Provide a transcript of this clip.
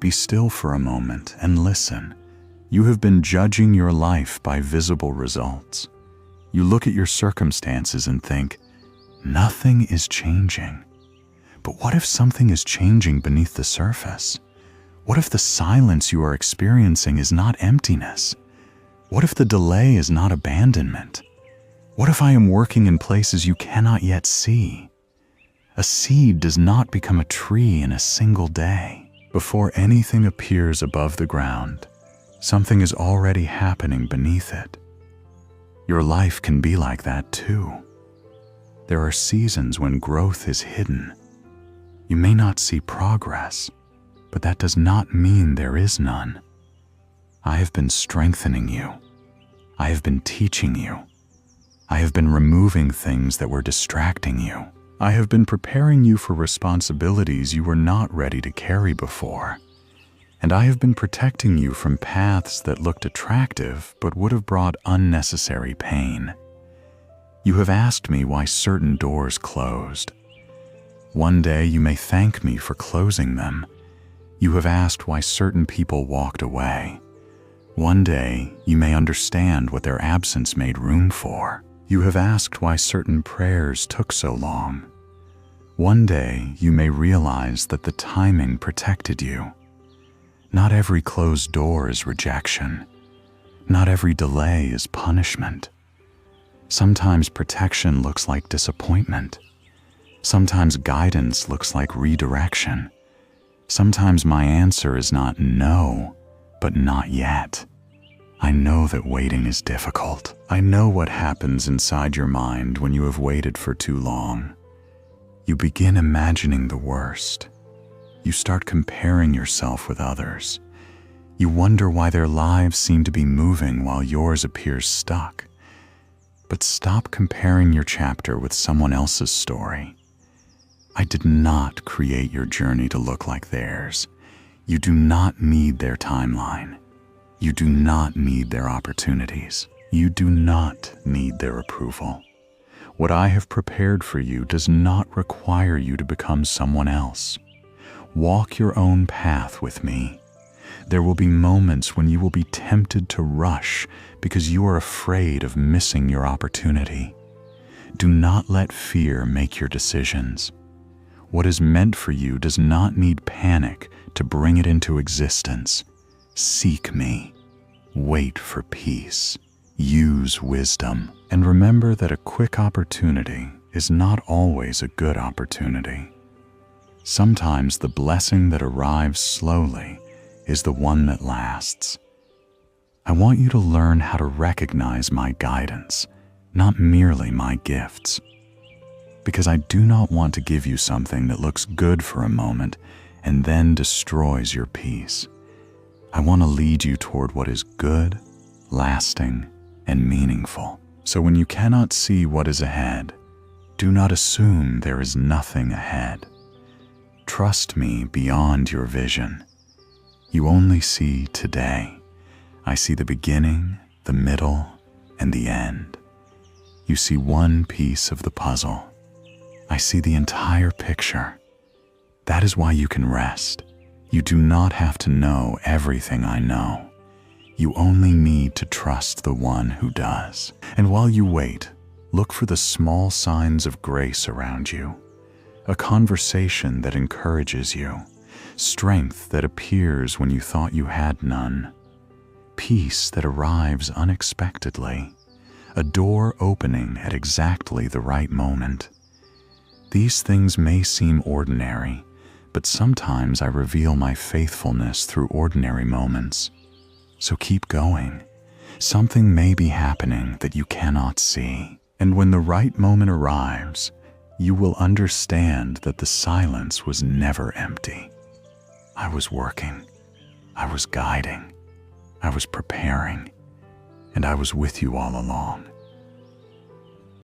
Be still for a moment and listen. You have been judging your life by visible results. You look at your circumstances and think, nothing is changing. But what if something is changing beneath the surface? What if the silence you are experiencing is not emptiness? What if the delay is not abandonment? What if I am working in places you cannot yet see? A seed does not become a tree in a single day. Before anything appears above the ground, something is already happening beneath it. Your life can be like that too. There are seasons when growth is hidden. You may not see progress, but that does not mean there is none. I have been strengthening you. I have been teaching you. I have been removing things that were distracting you. I have been preparing you for responsibilities you were not ready to carry before. And I have been protecting you from paths that looked attractive but would have brought unnecessary pain. You have asked me why certain doors closed. One day you may thank me for closing them. You have asked why certain people walked away. One day you may understand what their absence made room for. You have asked why certain prayers took so long. One day you may realize that the timing protected you. Not every closed door is rejection. Not every delay is punishment. Sometimes protection looks like disappointment. Sometimes guidance looks like redirection. Sometimes my answer is not no, but not yet. I know that waiting is difficult. I know what happens inside your mind when you have waited for too long. You begin imagining the worst. You start comparing yourself with others. You wonder why their lives seem to be moving while yours appears stuck. But stop comparing your chapter with someone else's story. I did not create your journey to look like theirs. You do not need their timeline. You do not need their opportunities. You do not need their approval. What I have prepared for you does not require you to become someone else. Walk your own path with me. There will be moments when you will be tempted to rush because you are afraid of missing your opportunity. Do not let fear make your decisions. What is meant for you does not need panic to bring it into existence. Seek me. Wait for peace. Use wisdom. And remember that a quick opportunity is not always a good opportunity. Sometimes the blessing that arrives slowly is the one that lasts. I want you to learn how to recognize my guidance, not merely my gifts. Because I do not want to give you something that looks good for a moment and then destroys your peace. I want to lead you toward what is good, lasting, and meaningful. So when you cannot see what is ahead, do not assume there is nothing ahead. Trust me beyond your vision. You only see today. I see the beginning, the middle, and the end. You see one piece of the puzzle. I see the entire picture. That is why you can rest. You do not have to know everything I know. You only need to trust the one who does. And while you wait, look for the small signs of grace around you. A conversation that encourages you. Strength that appears when you thought you had none. Peace that arrives unexpectedly. A door opening at exactly the right moment. These things may seem ordinary, but sometimes I reveal my faithfulness through ordinary moments. So keep going. Something may be happening that you cannot see. And when the right moment arrives, you will understand that the silence was never empty. I was working. I was guiding. I was preparing. And I was with you all along.